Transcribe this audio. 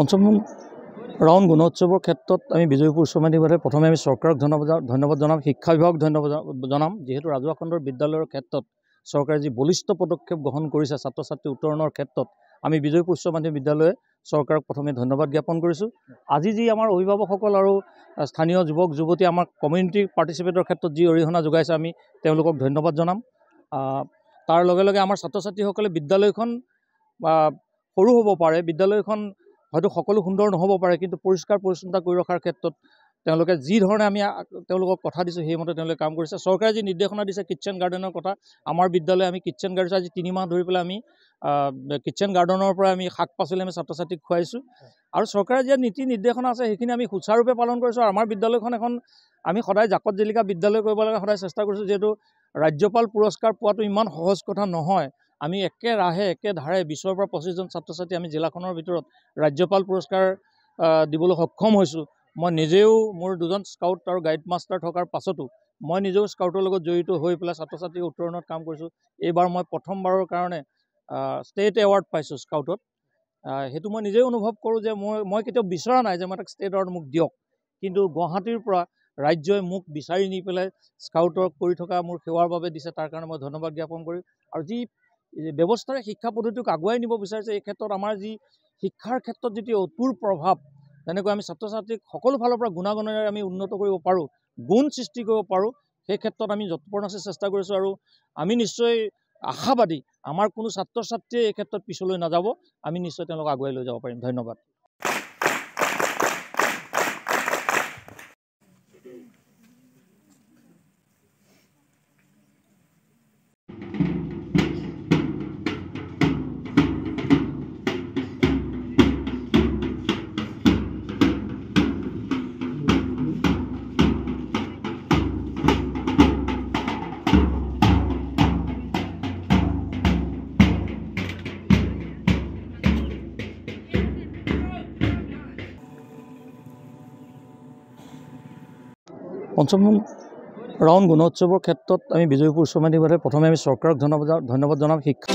পঞ্চম ৰাউণ্ড গুণোৎসৱৰ ক্ষেত্ৰত আমি বিজয়পুৰ উচ্চ মাধ্যমিক প্ৰথমে আমি চৰকাৰক ধন্যবাদ জনাম, শিক্ষা বিভাগক ধন্যবাদ জনাম। যিহেতু ৰাজহুৱা খণ্ডৰ বিদ্যালয়ৰ ক্ষেত্ৰত চৰকাৰে যি বলিষ্ঠ পদক্ষেপ গ্ৰহণ কৰিছে ছাত্ৰ ছাত্ৰী উত্তৰণৰ ক্ষেত্ৰত আমি বিজয়পুৰ উচ্চ মাধ্যমিক বিদ্যালয়ে চৰকাৰক প্ৰথমে ধন্যবাদ জ্ঞাপন কৰিছোঁ। আজি যি আমাৰ অভিভাৱকসকল আৰু স্থানীয় যুৱক যুৱতী আমাৰ কমিউনিটি পাৰ্টিচিপেটৰ ক্ষেত্ৰত যি অৰিহণা যোগাইছে আমি তেওঁলোকক ধন্যবাদ জনাম। তাৰ লগে লগে আমাৰ ছাত্ৰ ছাত্ৰীসকলে বিদ্যালয়খন সৰু হ'ব পাৰে, বিদ্যালয়খন হয়তো সকলো সুন্দৰ নহ'ব পাৰে, কিন্তু পৰিষ্কাৰ পৰিচ্ছন্নতা কৰি ৰখাৰ ক্ষেত্ৰত তেওঁলোকে যি ধৰণে আমি তেওঁলোকক কথা দিছোঁ সেইমতে তেওঁলোকে কাম কৰিছে। চৰকাৰে যি নিৰ্দেশনা দিছে কিটচেন গাৰ্ডেনৰ কথা, আমাৰ বিদ্যালয়ে আমি কিটচেন গাৰ্ডেন আজি 3 মাহ ধৰি পেলাই আমি কিটচেন গাৰ্ডেনৰ পৰা আমি শাক পাচলি আমি ছাত্ৰ ছাত্ৰীক খুৱাইছোঁ। আৰু চৰকাৰে যি নীতি নিৰ্দেশনা আছে সেইখিনি আমি সুচাৰুৰূপে পালন কৰিছোঁ। আৰু আমাৰ বিদ্যালয়খন এখন আমি সদায় জাকত জিলিকা বিদ্যালয় কৰিব লাগে সদায় চেষ্টা কৰিছোঁ। যিহেতু ৰাজ্যপাল পুৰস্কাৰ পোৱাটো ইমান সহজ কথা নহয়। আমি একেৰাহে একেধাৰে 20ৰ পৰা 25 জন ছাত্ৰ ছাত্ৰী আমি জিলাখনৰ ভিতৰত ৰাজ্যপাল পুৰস্কাৰ দিবলৈ সক্ষম হৈছোঁ। মই নিজেও মোৰ 2জন স্কাউট আৰু গাইড মাষ্টাৰ থকাৰ পাছতো মই নিজেও স্কাউটৰ লগত জড়িত হৈ পেলাই ছাত্ৰ ছাত্ৰীক উত্তৰণত কাম কৰিছোঁ। এইবাৰ মই প্ৰথমবাৰৰ কাৰণে ষ্টেট এৱাৰ্ড পাইছোঁ স্কাউটত। সেইটো মই নিজেই অনুভৱ কৰোঁ যে মই কেতিয়াও বিচৰা নাই যে মই তাক ষ্টেট এৱাৰ্ড মোক দিয়ক, কিন্তু গুৱাহাটীৰ পৰা ৰাজ্যই মোক বিচাৰি নি পেলাই স্কাউটৰ কৰি থকা মোৰ সেৱাৰ বাবে দিছে, তাৰ কাৰণে মই ধন্যবাদ জ্ঞাপন কৰিম। আৰু যি ব্যৱস্থাৰে শিক্ষা পদ্ধতিক আগুৱাই নিব বিচাৰিছে এই ক্ষেত্ৰত আমাৰ যি শিক্ষাৰ ক্ষেত্ৰত যিটো অতুল প্ৰভাৱ, যেনেকৈ আমি ছাত্ৰ ছাত্ৰীক সকলো ফালৰ পৰা গুণাগুণেৰে আমি উন্নত কৰিব পাৰোঁ, গুণ সৃষ্টি কৰিব পাৰোঁ, সেই ক্ষেত্ৰত আমি যৎপৰোনাস্তি চেষ্টা কৰিছোঁ। আৰু আমি নিশ্চয় আশাবাদী আমাৰ কোনো ছাত্ৰ ছাত্ৰীয়ে এই ক্ষেত্ৰত পিছলৈ নাযাব, আমি নিশ্চয় তেওঁলোকক আগুৱাই লৈ যাব পাৰিম। ধন্যবাদ। পঞ্চম ৰাউণ্ড গুণোৎসৱৰ ক্ষেত্ৰত আমি বিজয়পুৰ উচ্চ মাধ্যমিক প্ৰথমে আমি চৰকাৰক ধন্যবাদ জনাম, শিক্ষা